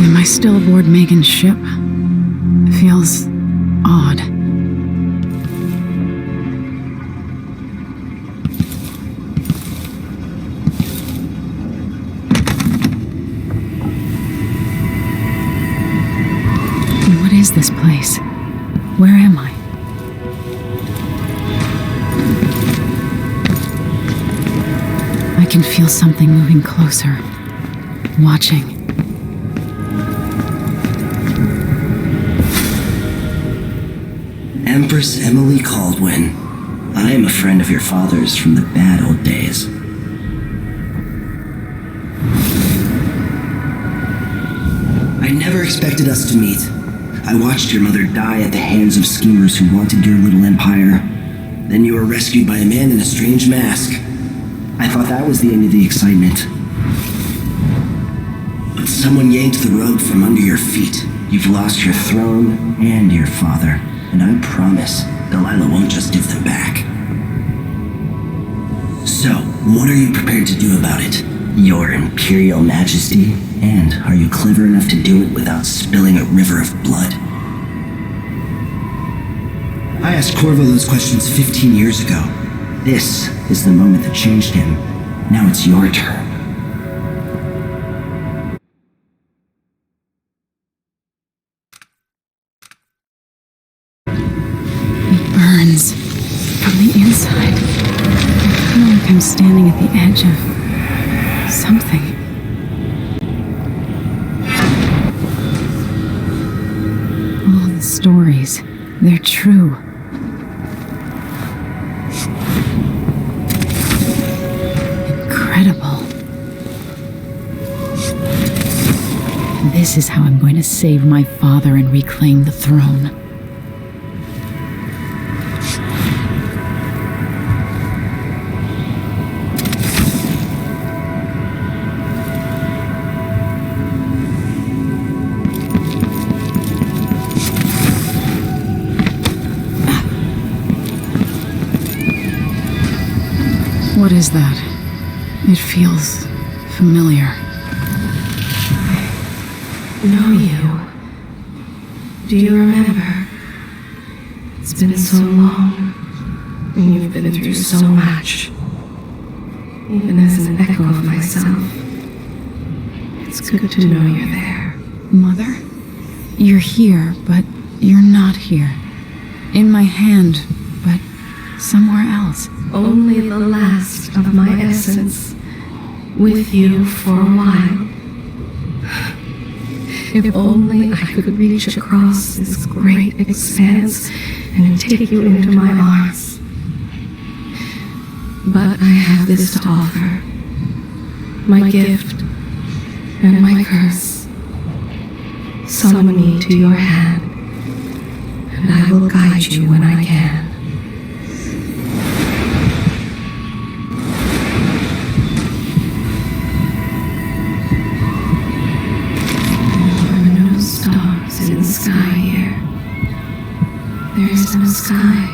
Am I still aboard Megan's ship? It feels odd. What is this place? Where am I? I can feel something moving closer, watching. Empress Emily Kaldwin. I am a friend of your father's from the bad old days. I never expected us to meet. I watched your mother die at the hands of schemers who wanted your little empire. Then you were rescued by a man in a strange mask. I thought that was the end of the excitement. But someone yanked the rug from under your feet. You've lost your throne and your father. And I promise, Delilah won't just give them back. So, what are you prepared to do about it? Your Imperial Majesty? And are you clever enough to do it without spilling a river of blood? I asked Corvo those questions 15 years ago. This is the moment that changed him. Now it's your turn. From the inside. I feel like I'm standing at the edge of something. All the stories, they're true. Incredible. This is how I'm going to save my father and reclaim the throne. What is that? It feels familiar. Know you? Do you remember? It's been so long, and you've been through so much. Even as an echo of myself, it's good to know you're there. Mother? You're here, but you're not here. In my hand, but somewhere else. Only the last of my essence, with you for a while. If only I could reach across this great expanse and take you into my arms. But I have this to offer. My gift and my curse. Summon me to your hand, and I will guide you when I can. In the sky here. There is no sky.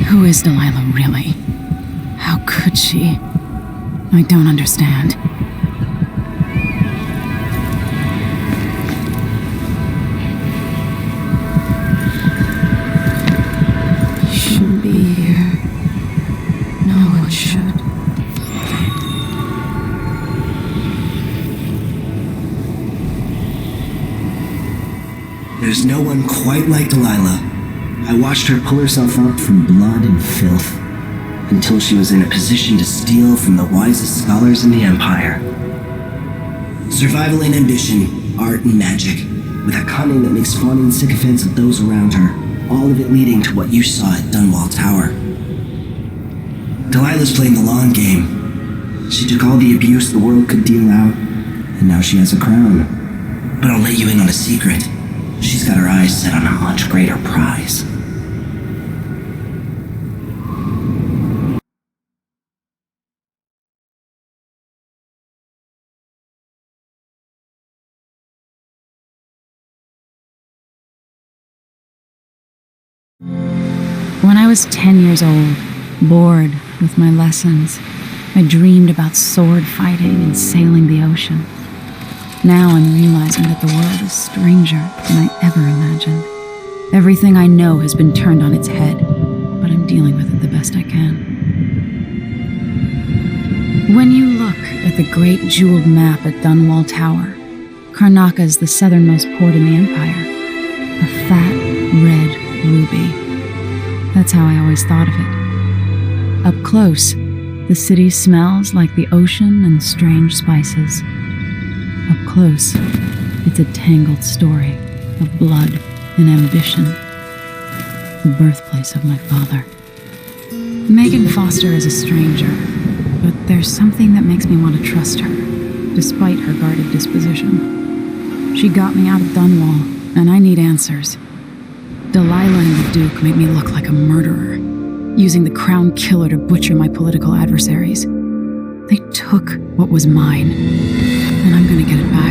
Who is Delilah really? How could she? I don't understand. You shouldn't be here. No one should. There's no one quite like Delilah. I watched her pull herself up from blood and filth, until she was in a position to steal from the wisest scholars in the Empire. Survival and ambition, art and magic, with a cunning that makes fawning sycophants of those around her. all of it leading to what you saw at Dunwall Tower. Delilah's playing the long game. She took all the abuse the world could deal out, and now she has a crown. But I'll let you in on a secret. She's got her eyes set on a much greater prize. When I was 10 years old, bored with my lessons, I dreamed about sword fighting and sailing the ocean. Now I'm realizing that the world is stranger than I ever imagined. Everything I know has been turned on its head, but I'm dealing with it the best I can. When you look at the great jeweled map at Dunwall Tower, Karnaca is the southernmost port in the Empire. A fat, red ruby. That's how I always thought of it. Up close, the city smells like the ocean and strange spices. Up close, it's a tangled story of blood and ambition. The birthplace of my father. Megan Foster is a stranger, but there's something that makes me want to trust her, despite her guarded disposition. She got me out of Dunwall, and I need answers. Delilah and the Duke made me look like a murderer, using the Crown Killer to butcher my political adversaries. They took what was mine, and I'm gonna get it back.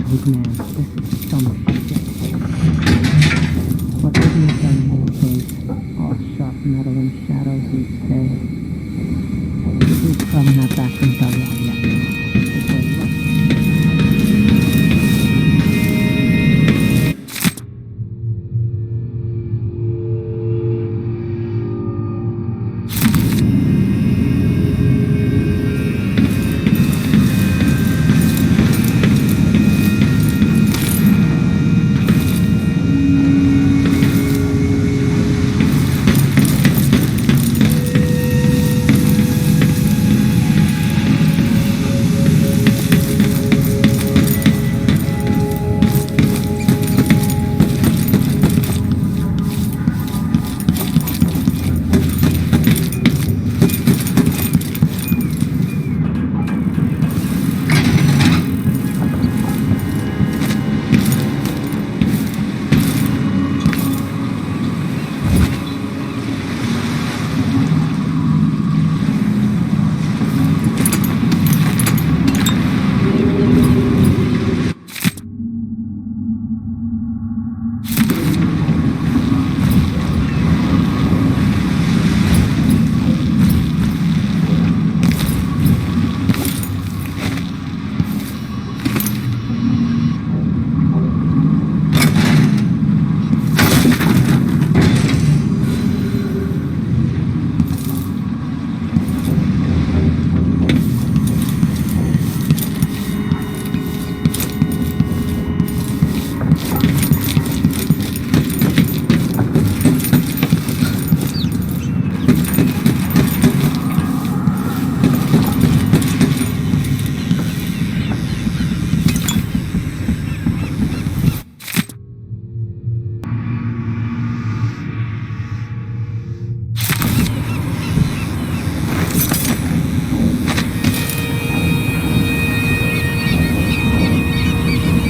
big man, this is so much shit. What would you have done in your face? All sharp metal and shadows, you'd say. He's probably not back from Dunwall yet.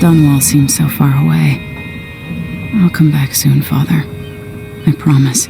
Dunwall seems so far away. I'll come back soon, Father. I promise.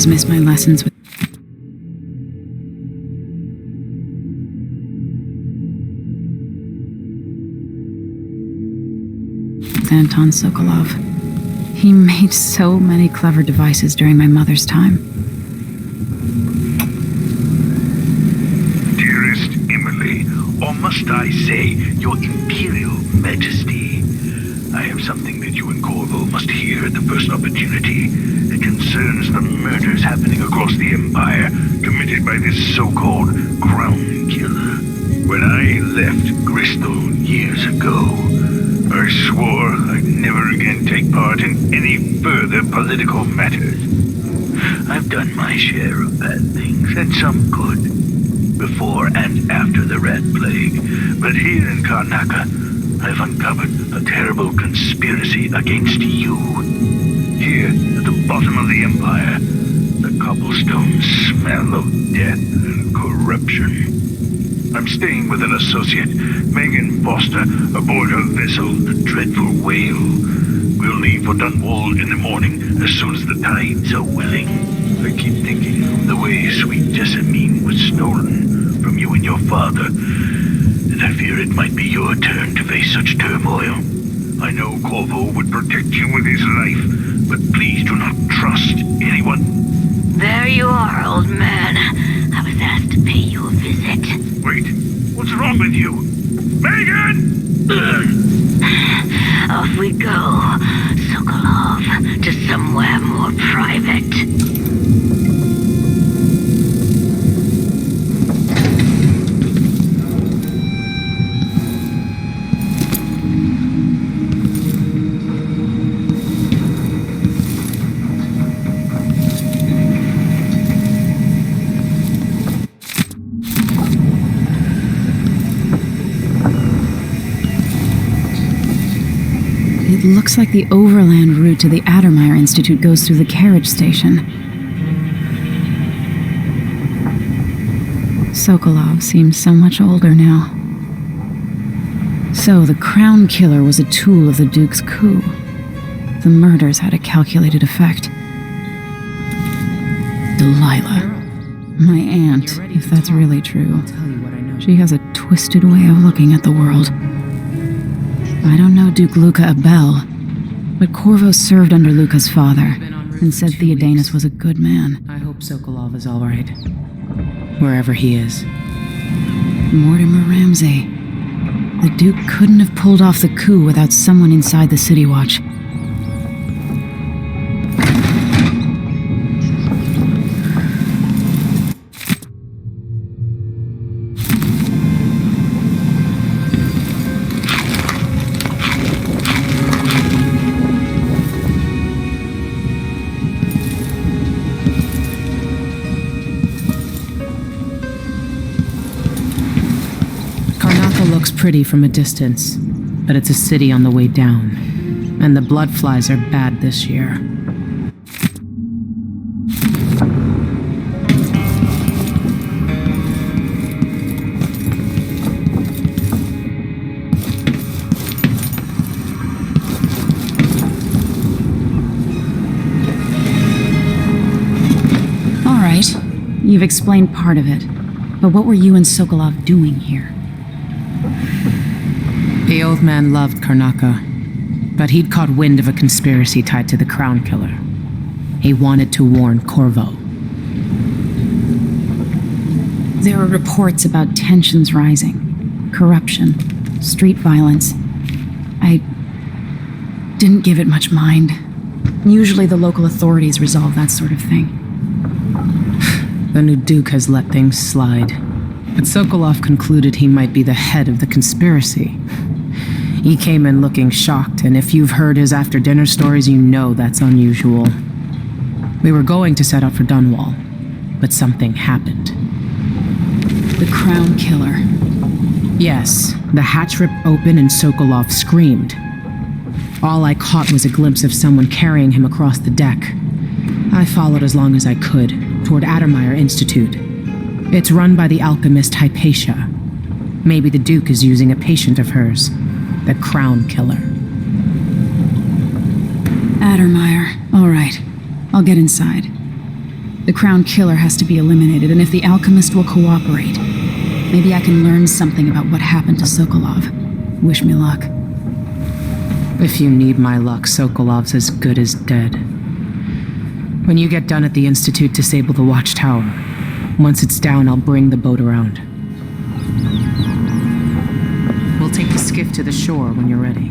Miss my lessons with Anton Sokolov. He made so many clever devices during my mother's time. Dearest Emily, or must I say, Your Imperial Majesty, I have something that you and Corvo must hear at the first opportunity. It concerns the murders happening across the Empire, committed by this so-called Crown Killer. When I left Bristol years ago, I swore I'd never again take part in any further political matters. I've done my share of bad things, and some good, before and after the Rat Plague. But here in Karnaca, I've uncovered a terrible conspiracy against you. Here, at the bottom of the Empire, the cobblestones smell of death and corruption. I'm staying with an associate, Megan Foster, aboard her vessel, the Dreadful Whale. We'll leave for Dunwall in the morning, as soon as the tides are willing. I keep thinking of the way sweet Jessamine was stolen from you and your father, and I fear it might be your turn to face such turmoil. I know Corvo would protect you with his life, but please do not trust anyone. There you are, old man. I was asked to pay you a visit. Wait, what's wrong with you? Megan! Off we go, Sokolov, to somewhere more private. It looks like the overland route to the Addermeyer Institute goes through the carriage station. Sokolov seems so much older now. So the Crown Killer was a tool of the Duke's coup. The murders had a calculated effect. Delilah. My aunt, if that's really true. She has a twisted way of looking at the world. I don't know Duke Luca Abel, but Corvo served under Luca's father and said Theodanis was a good man. I hope Sokolov is all right, wherever he is. Mortimer Ramsey. The Duke couldn't have pulled off the coup without someone inside the City Watch. Looks pretty from a distance, but it's a city on the way down, and the blood flies are bad this year. All right, you've explained part of it, but what were you and Sokolov doing here? The old man loved Karnaka, but he'd caught wind of a conspiracy tied to the Crown Killer. He wanted to warn Corvo. There are reports about tensions rising, corruption, street violence. I didn't give it much mind. Usually the local authorities resolve that sort of thing. The new Duke has let things slide, but Sokolov concluded he might be the head of the conspiracy. He came in looking shocked, and if you've heard his after-dinner stories, you know that's unusual. We were going to set out for Dunwall, but something happened. The Crown Killer. Yes, the hatch ripped open and Sokolov screamed. All I caught was a glimpse of someone carrying him across the deck. I followed as long as I could, toward Addermeyer Institute. It's run by the alchemist Hypatia. Maybe the Duke is using a patient of hers. The Crown Killer. Addermeyer. All right. I'll get inside. The Crown Killer has to be eliminated, and if the alchemist will cooperate, maybe I can learn something about what happened to Sokolov. Wish me luck. If you need my luck, Sokolov's as good as dead. When you get done at the Institute, disable the watchtower. Once it's down, I'll bring the boat around. We'll take the skiff to the shore when you're ready.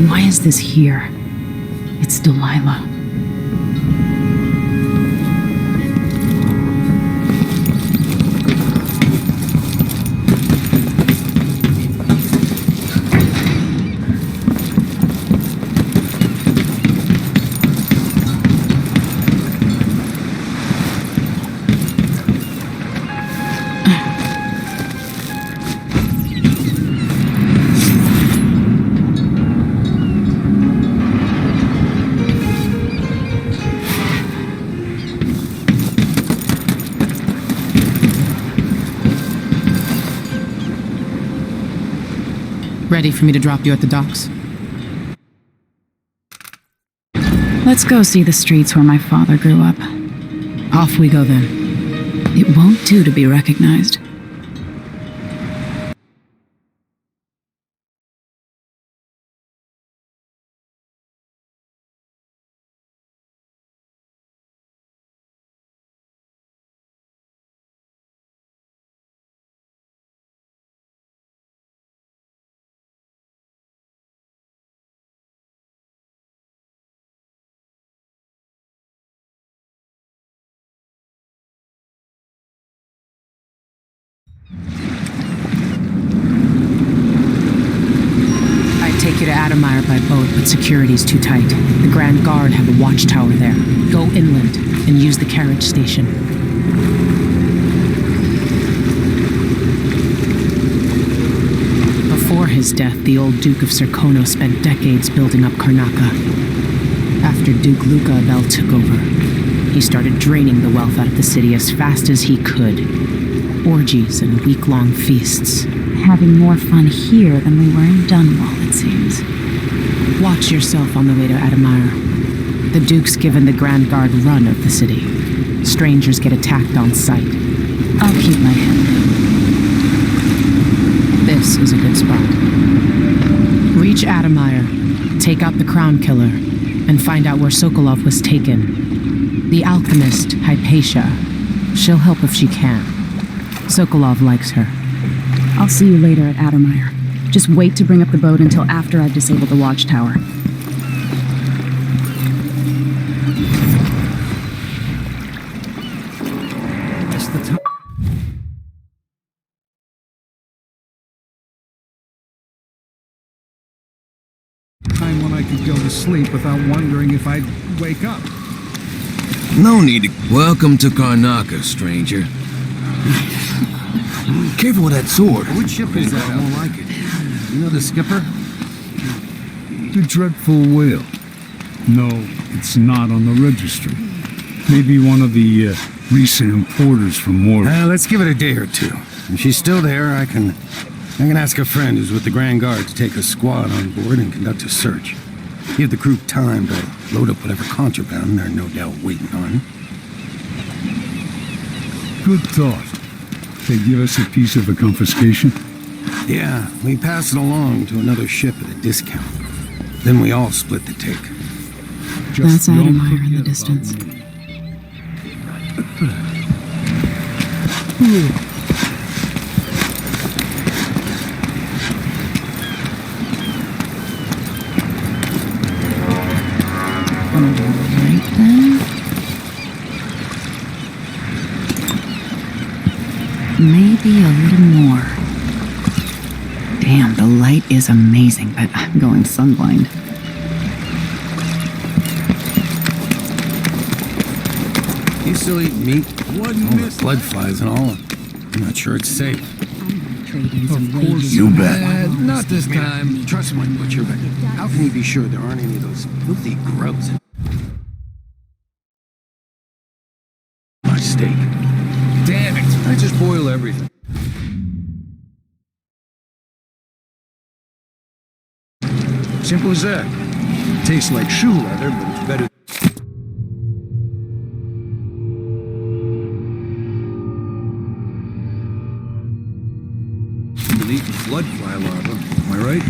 Why is this here? It's Delilah. Ready for me to drop you at the docks? Let's go see the streets where my father grew up. Off we go then. It won't do to be recognized. Adamire by boat, but security's too tight. The Grand Guard have a watchtower there. Go inland and use the carriage station. Before his death, the old Duke of Serkono spent decades building up Karnaca. After Duke Luca Abel took over, he started draining the wealth out of the city as fast as he could. Orgies and week-long feasts. Having more fun here than we were in Dunwall, it seems. Watch yourself on the way to Adamire. The Duke's given the Grand Guard run of the city. Strangers get attacked on sight. I'll keep my head down. This is a good spot. Reach Adamire, take out the Crown Killer, and find out where Sokolov was taken. The alchemist, Hypatia. She'll help if she can. Sokolov likes her. I'll see you later at Adamire. Just wait to bring up the boat until after I've disabled the watchtower. That's the time. Time when I could go to sleep without wondering if I'd wake up. No need to... Welcome to Karnaca, stranger. Careful with that sword. Which ship is that? I won't like it. You know the skipper? The dreadful whale. No, it's not on the registry. Maybe one of the recent importers from Mordor. Let's give it a day or two. If she's still there, I can ask a friend who's with the Grand Guard to take a squad on board and conduct a search. Give the crew time to load up whatever contraband they're no doubt waiting on. Good thought. They give us a piece of the confiscation? Yeah, we pass it along to another ship at a discount. Then we all split the take. That's don't Adamire in the forget distance. about me. Right then. Maybe a little more. Damn, the light is amazing, but I'm going sunblind. You still eat meat? All the blood flies and all. I'm not sure it's safe. Of course. You bet. Not this time. Trust my butcher, but how can he be sure there aren't any of those filthy grubs in my steak? Damn it! I just boil everything. Simple as that. Tastes like shoe leather, but it's better. Eating floodfly larva, am I right?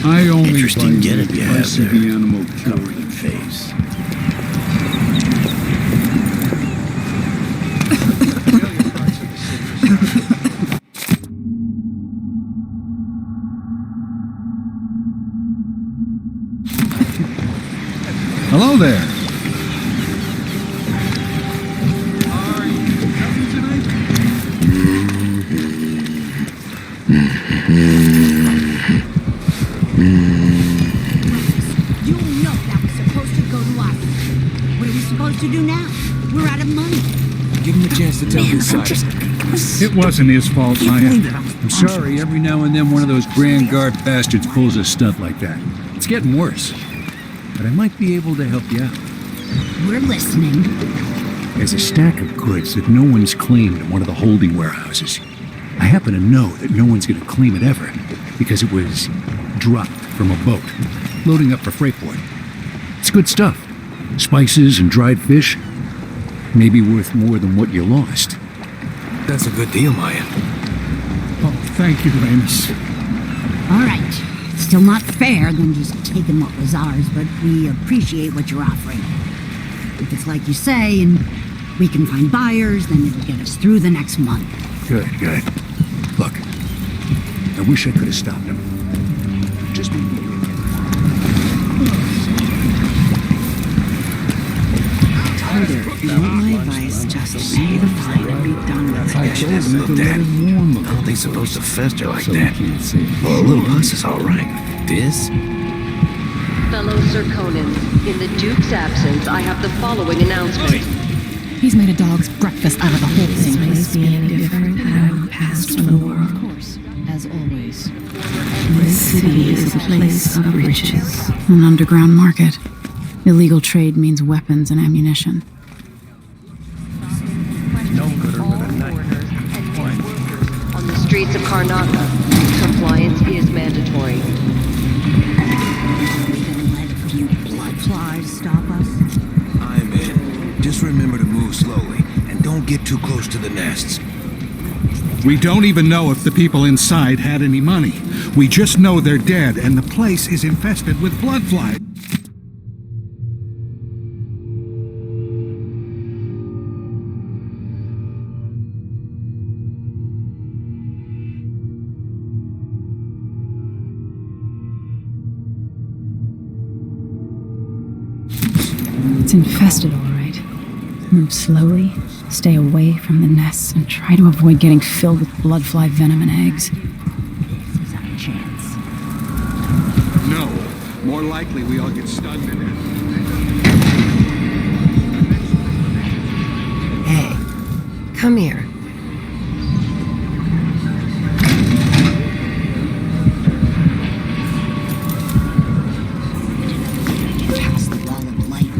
I only Interesting buy getup you have price of there. the animal Cover killed. your face. Hello there. You know that was supposed to go to us. What are we supposed to do now? We're out of money. Give him a chance to tell his side. It wasn't his fault, Maya. I'm sorry, every now and then one of those Grand Guard bastards pulls a stunt like that. It's getting worse. But I might be able to help you out. We're listening. There's a stack of goods that no one's claimed in one of the holding warehouses. I happen to know that no one's going to claim it ever, because it was dropped from a boat, loading up for Freightport. It's good stuff. Spices and dried fish. Maybe worth more than what you lost. That's a good deal, Maya. Oh, thank you, Ramus. All right. Still not fair than just taking what was ours, but we appreciate what you're offering. If it's like you say, and we can find buyers, then it'll get us through the next month. Good. Look, I wish I could have stopped him. Just Tyler, if you want my advice, Just pay the fine and be done with I it. told him to let it warm a How are little. they supposed to fester like So that? he can't say. Well, a little pus is all right. This? Fellow Circonans, in the Duke's absence, I have the following announcement. He's made a dog's breakfast out of the whole thing. This be any different had I passed from the world. Of course, as always. This city is a place of riches. An underground market. Illegal trade means weapons and ammunition. No gooder with a knife. On the streets of Karnaka, compliance is mandatory. We gonna let a few blood flies stop us? I'm in. Just remember to move slowly, and don't get too close to the nests. We don't even know if the people inside had any money. We just know they're dead, and the place is infested with blood flies. It's infested, all right. Move slowly, stay away from the nests, and try to avoid getting filled with bloodfly venom and eggs. This is our chance. No. More likely we all get stunned in it. Hey, come here. Past the wall of light.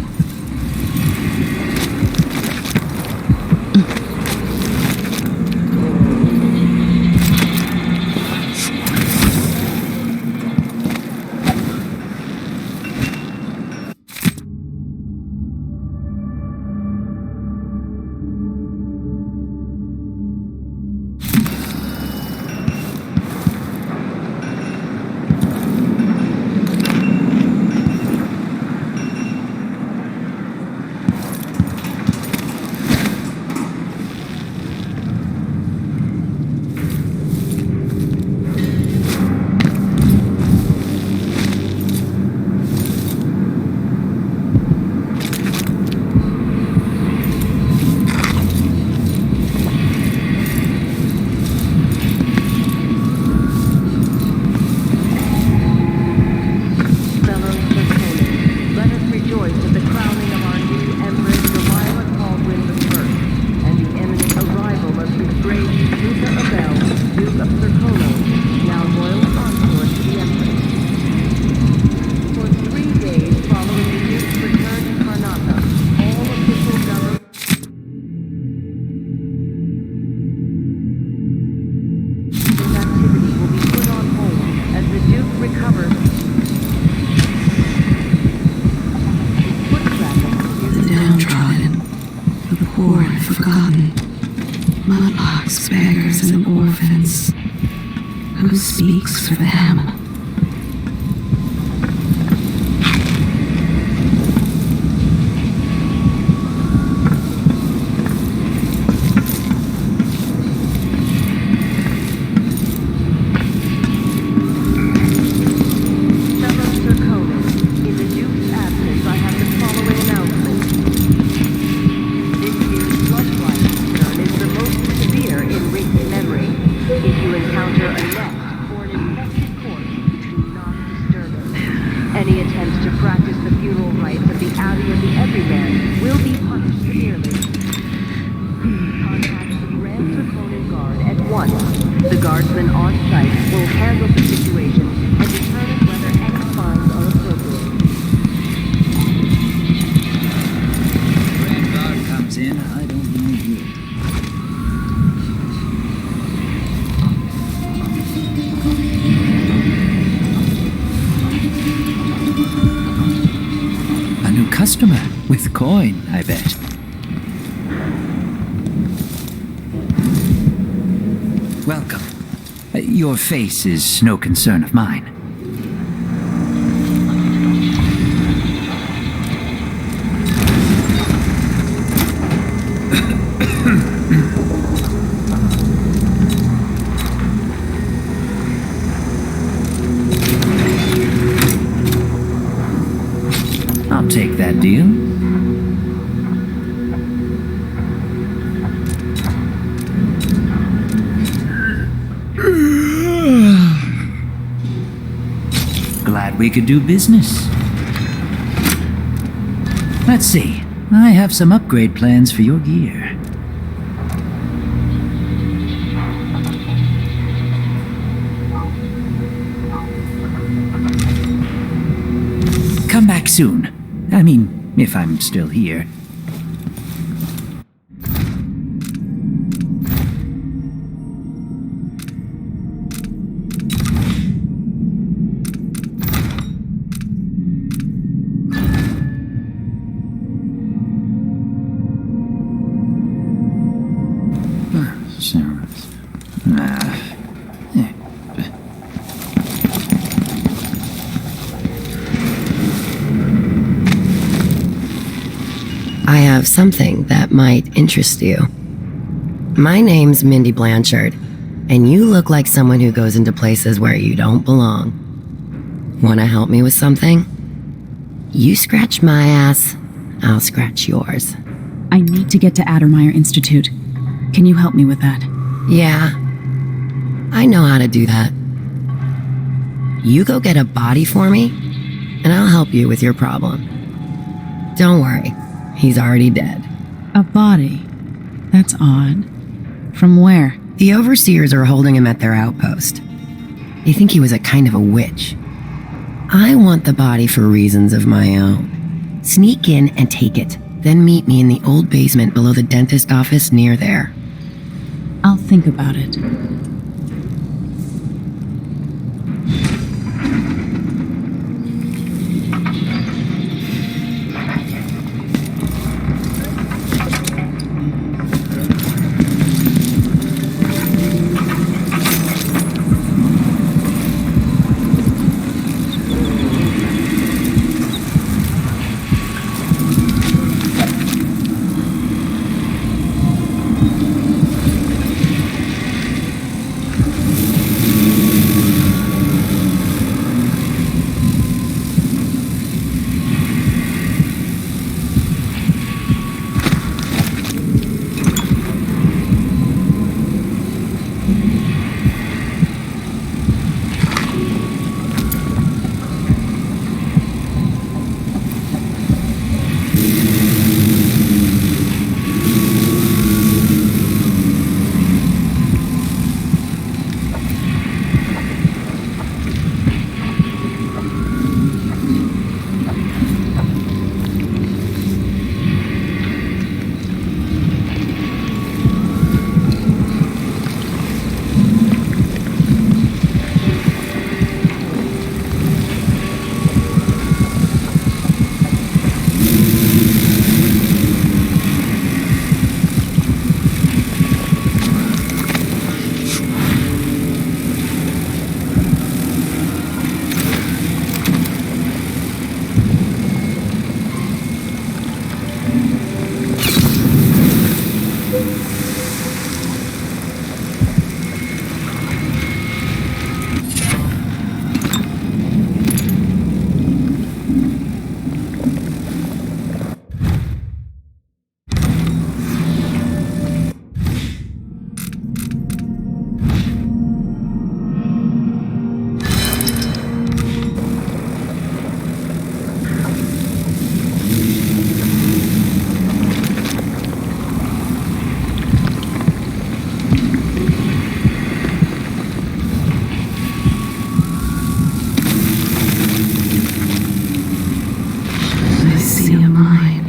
Fellow Circonans, let us rejoice at the crowning of our new Empress Emily Kaldwin I, and the imminent arrival of his great Duke Abel, Duke of Circono, now royal consort to the Empress. For 3 days following the Duke's return to Karnaka, all official government activity will be put on hold as the Duke recovers. The downtrodden, the poor and forgotten, mudlarks, beggars, and orphans. Who speaks for them? Fellow Circonans, in the Duke's absence, I have the following announcement. This year's bloodfly concern is the most severe in recent memory. If you encounter a nest or an infected corpse, do not disturb it. Any attempt to practice the funeral rites of the Abbey of the Everyman will be punished severely. Contact the Grand Circonan Guard at once. The guardsmen on site will handle the situation and determine whether any fines are appropriate. Grand Guard comes in, I don't know who. A new customer with coin, I bet. Welcome. Your face is no concern of mine. I'll take that deal. we could do business. Let's see. I have some upgrade plans for your gear. Come back soon. I mean, if I'm still here. I have something that might interest you. My name's Mindy Blanchard, and you look like someone who goes into places where you don't belong. Want to help me with something? You scratch my ass, I'll scratch yours. I need to get to Addermeyer Institute. Can you help me with that? Yeah, I know how to do that. You go get a body for me, and I'll help you with your problem. Don't worry, he's already dead. A body? That's odd. From where? The overseers are holding him at their outpost. They think he was a kind of a witch. I want the body for reasons of my own. Sneak in and take it, then meet me in the old basement below the dentist office near there. I'll think about it.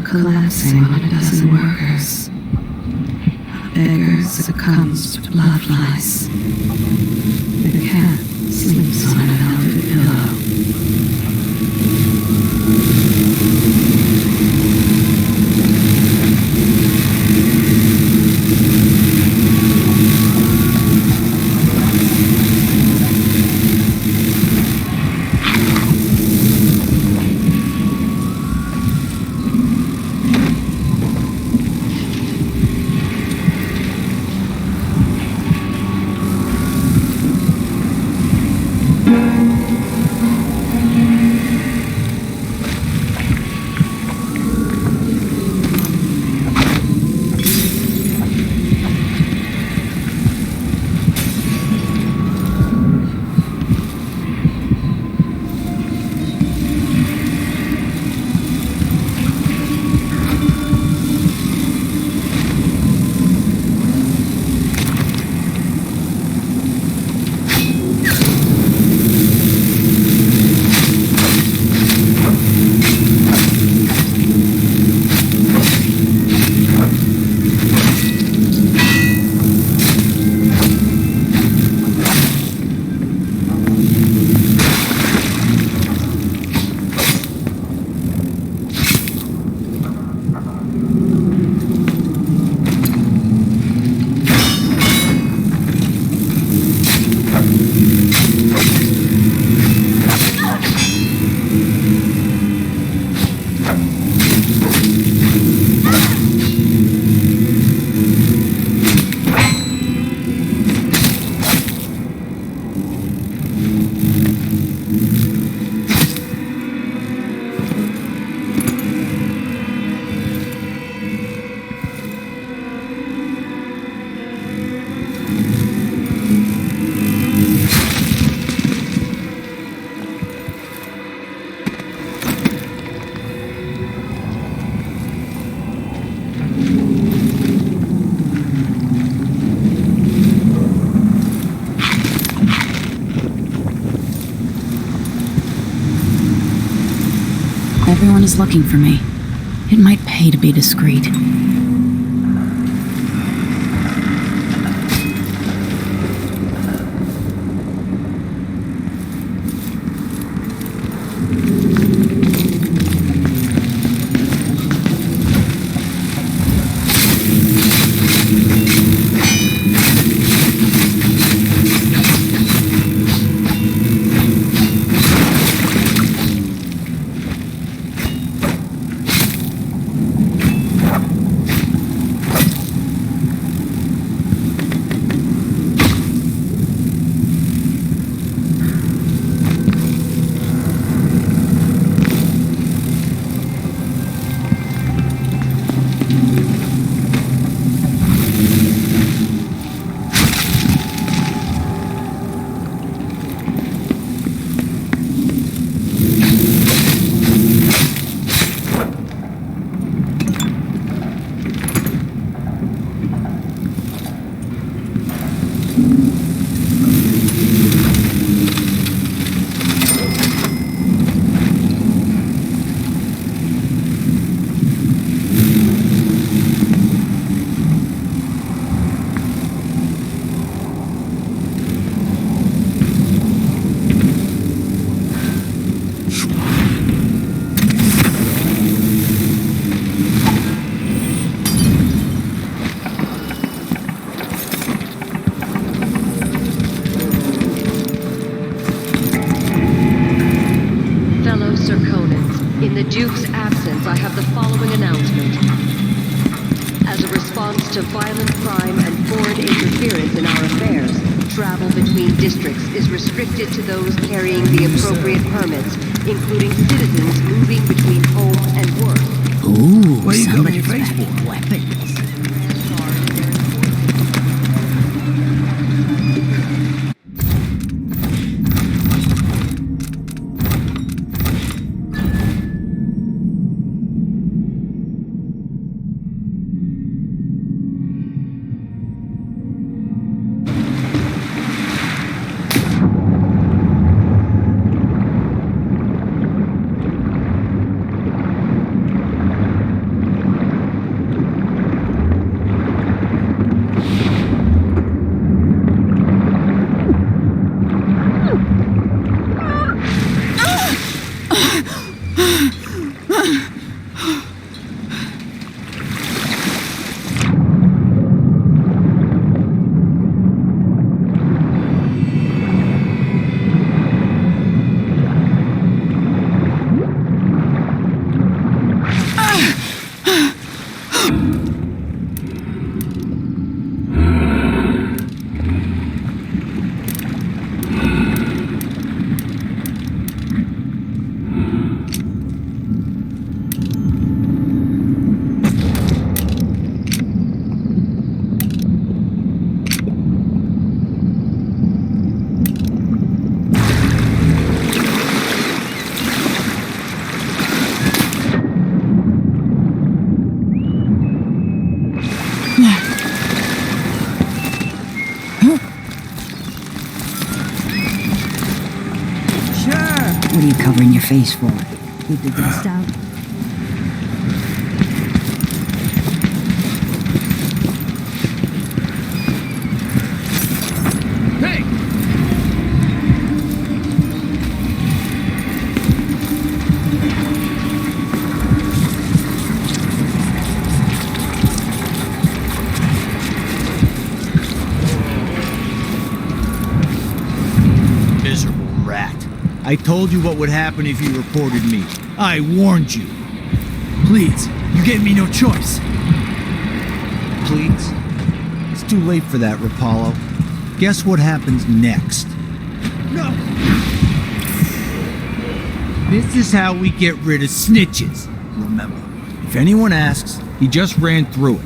Collapsing on a dozen workers. A beggar succumbs to blood lice. The cat sleeps on a velvet pillow. Everyone is looking for me. It might pay to be discreet. Duke's absence, I have the following announcement. As a response to violent crime and foreign interference in our affairs, travel between districts is restricted to those carrying the appropriate permits, including citizens moving between home and work. Ooh, What are you covering your somebody's face got for? weapons. What are you covering your face for? Keep the dust out? Hey! Miserable rat. I told you what would happen if you reported me. I warned you. Please, you gave me no choice. Please? It's too late for that, Rapallo. Guess what happens next? No! This is how we get rid of snitches. Remember, if anyone asks, he just ran through it.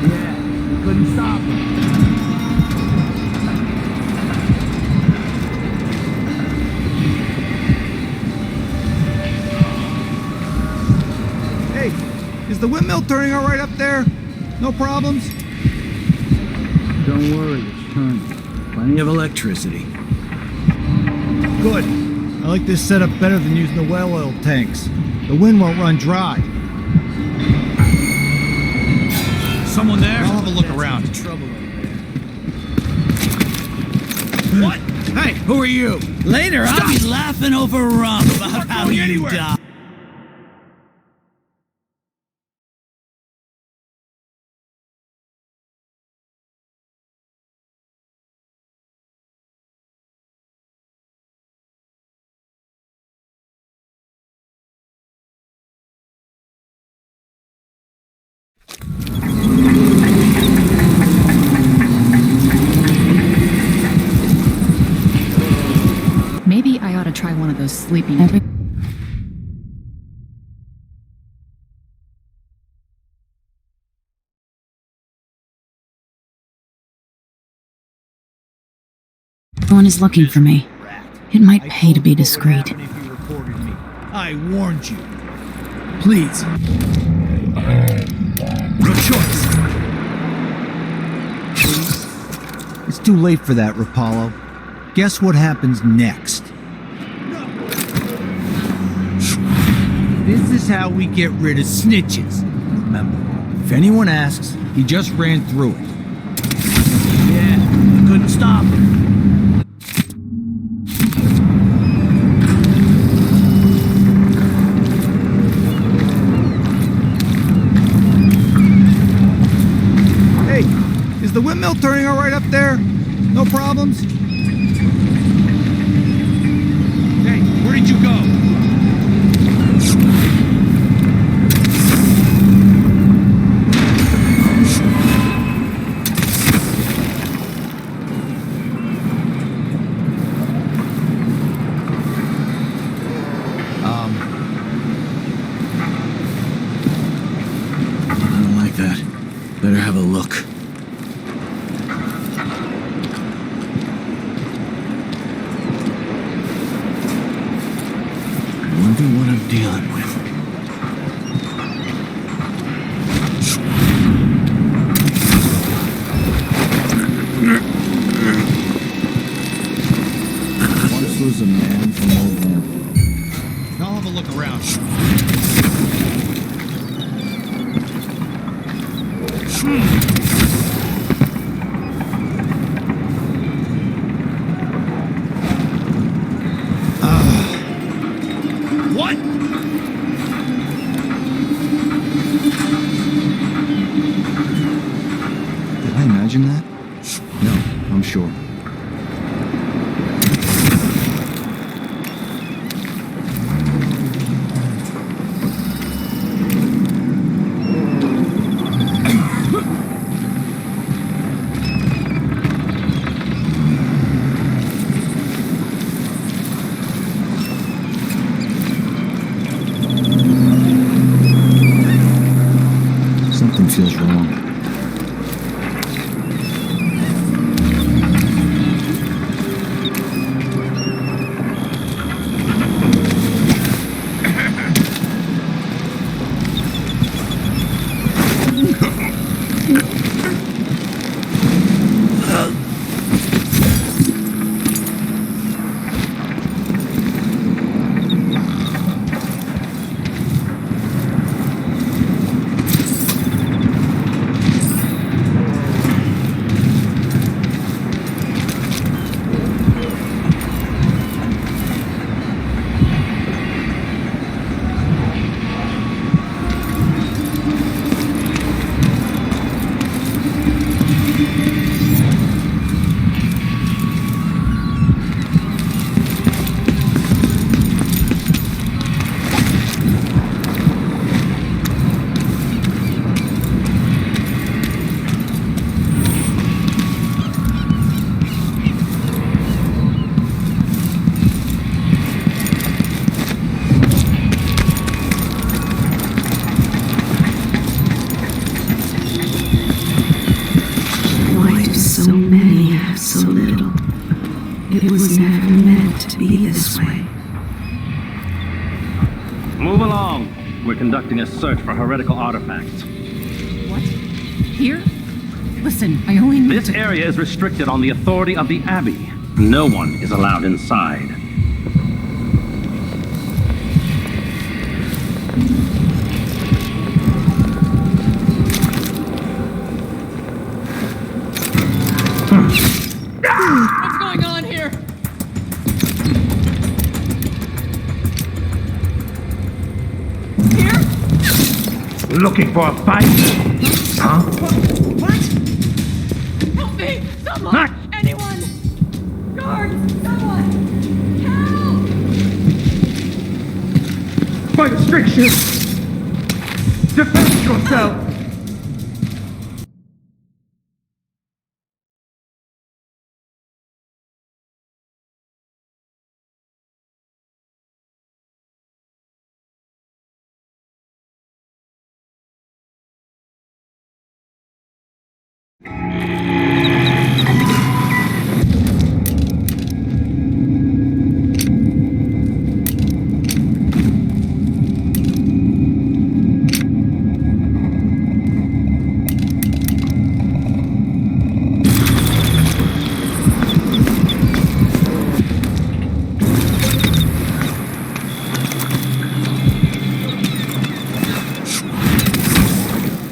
Yeah, couldn't stop him. Hey, is the windmill turning all right up there? No problems? Don't worry, it's turning. Plenty of electricity. Good. I like this setup better than using the well oil tanks. The wind won't run dry. Someone there? I'll have a look around. Trouble over there. What? Hey, who are you? Later, I'll be laughing over rum about how you died. Maybe I ought to try one of those sleeping. Everyone is looking for me. It might pay to be discreet. I warned you. Please. No choice. It's too late for that, Rapallo. Guess what happens next? This is how we get rid of snitches. Remember, if anyone asks, he just ran through it. Yeah, couldn't stop him. Hey, is the windmill turning all right up there? No problems? Hey, where did you go? I don't like that. Better have a look. Wonder what I'm dealing with. Once was a man from old Lamp. I'll have a look around. What? Did I imagine that? No, I'm sure. Something feels wrong. be this way. Move along. We're conducting a search for heretical artifacts. What? Here? Listen, I only need This area is restricted on the authority of the Abbey. No one is allowed inside. What's going on here? Looking for a fight? Huh? What? Help me! Someone! Anyone! Guards! Someone! Help! By restriction! Defend yourself!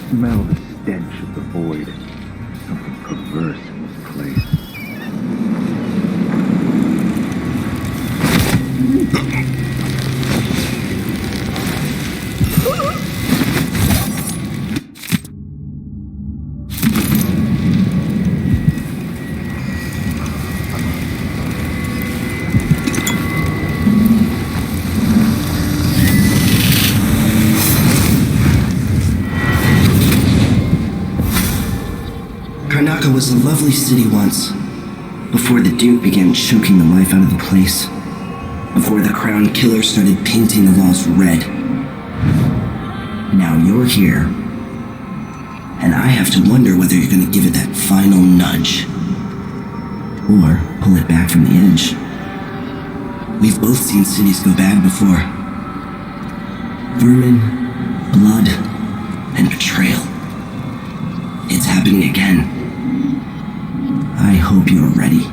Smell the stench of the void. Something perverse in this place. Karnaca was a lovely city once, before the Duke began choking the life out of the place, before the Crown Killer started painting the walls red. Now you're here, and I have to wonder whether you're going to give it that final nudge, or pull it back from the edge. We've both seen cities go bad before. Vermin, blood, and betrayal. It's happening again. I hope you're ready.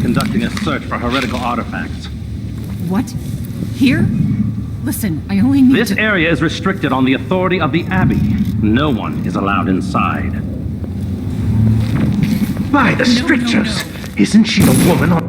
Conducting a search for heretical artifacts. What? Here? Listen, I only need This area is restricted on the authority of the Abbey. No one is allowed inside. By the strictures! Isn't she a woman or...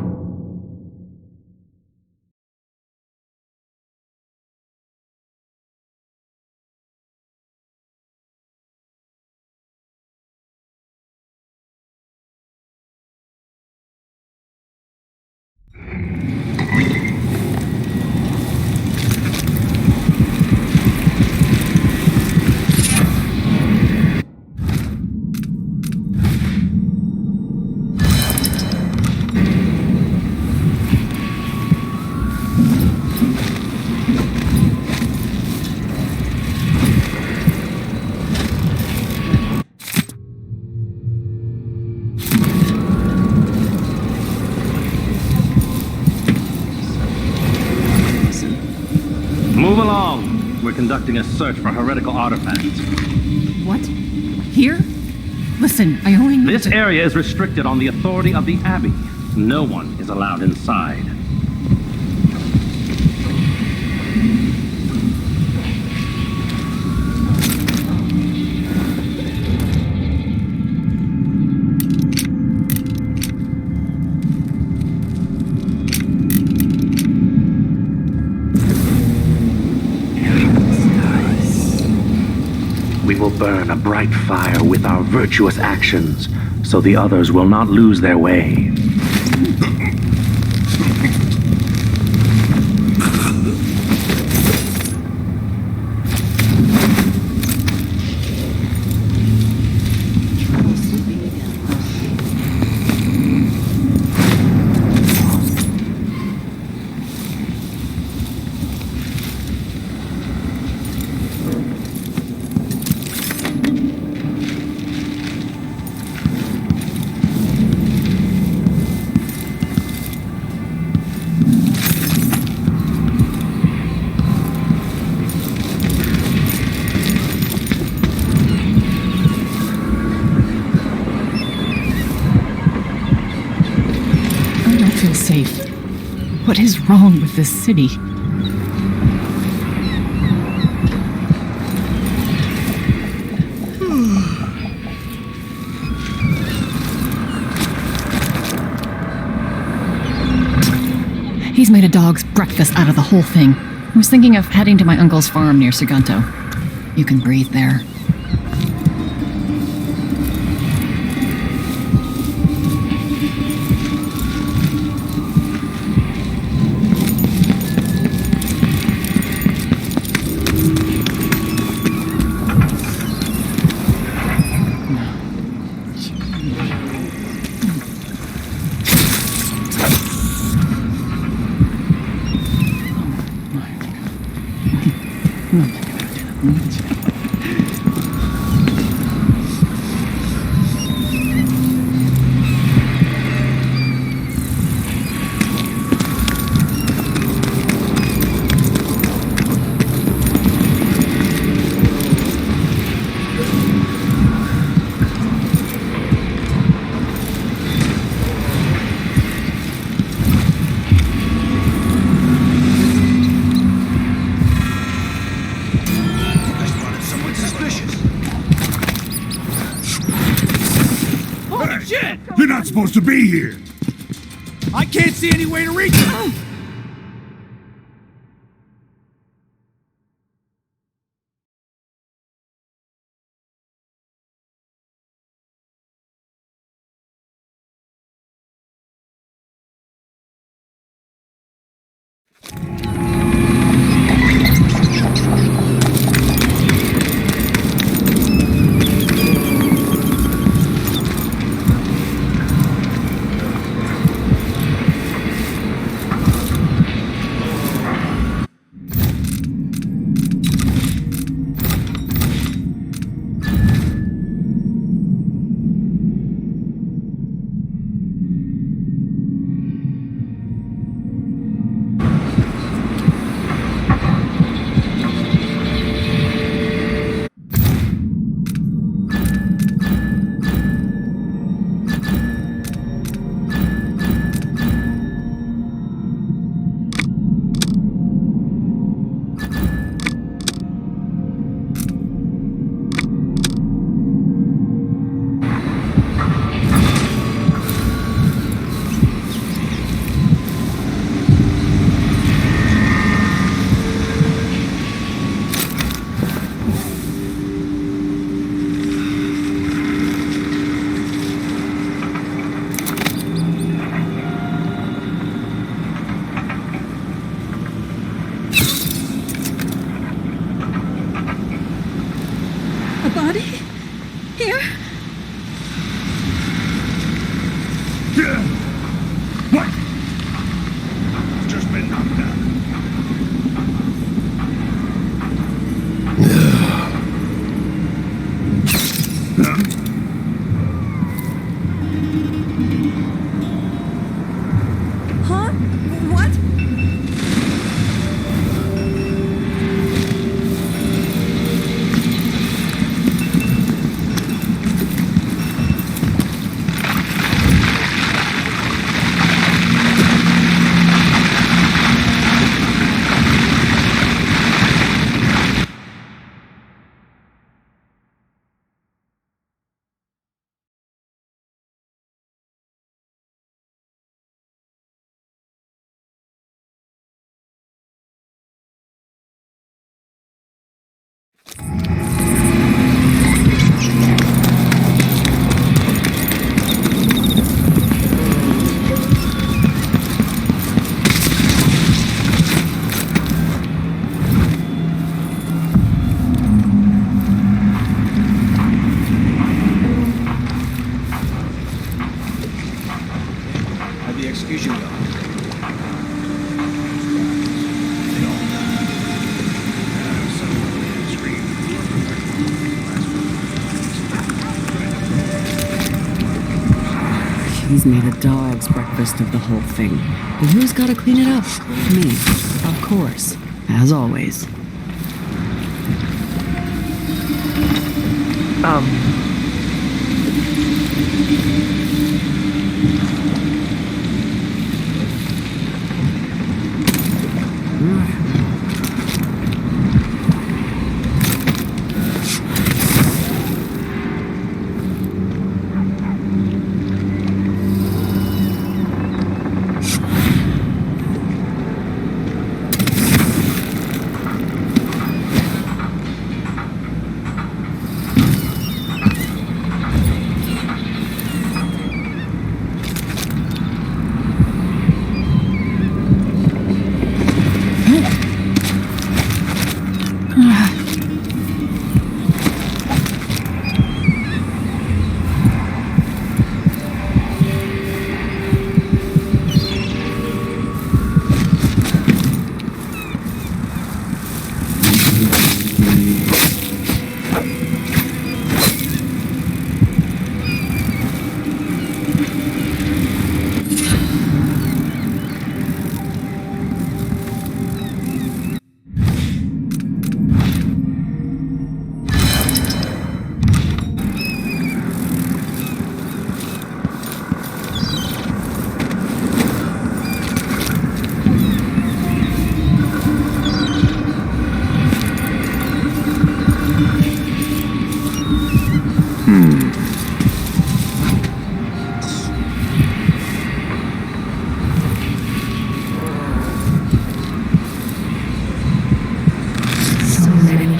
conducting a search for heretical artifacts. What? Here? Listen, I only need This area is restricted on the authority of the Abbey. No one is allowed inside. We will burn a bright fire with our virtuous actions, so the others will not lose their way. Safe. What is wrong with this city? He's made a dog's breakfast out of the whole thing. I was thinking of heading to my uncle's farm near Sagunto. You can breathe there. Supposed to be here. I can't see any way to reach it. Huh? What? He's made a dog's breakfast of the whole thing. But who's gotta clean it up? Me, of course. As always.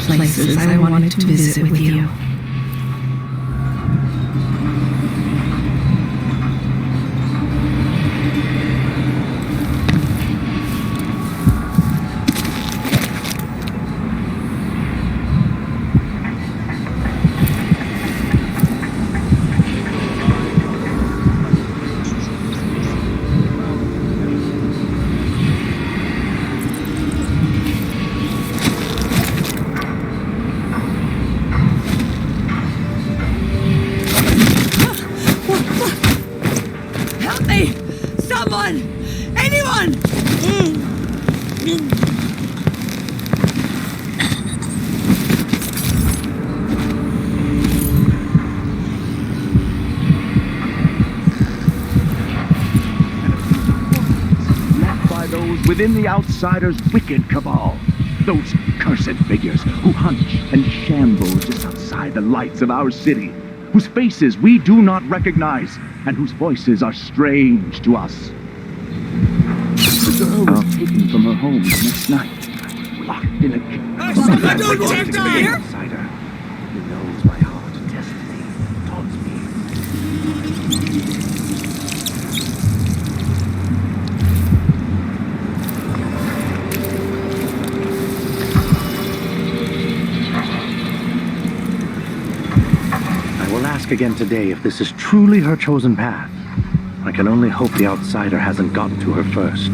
Places I wanted to visit with you. Within the Outsider's wicked cabal. Those cursed figures who hunch and shamble just outside the lights of our city, whose faces we do not recognize, and whose voices are strange to us. The girl was taken from her home next night, locked in a cage. Don't protect me here! Outsider, he knows my heart and destiny, taunts me. Again today if this is truly her chosen path. I can only hope the Outsider hasn't gotten to her first.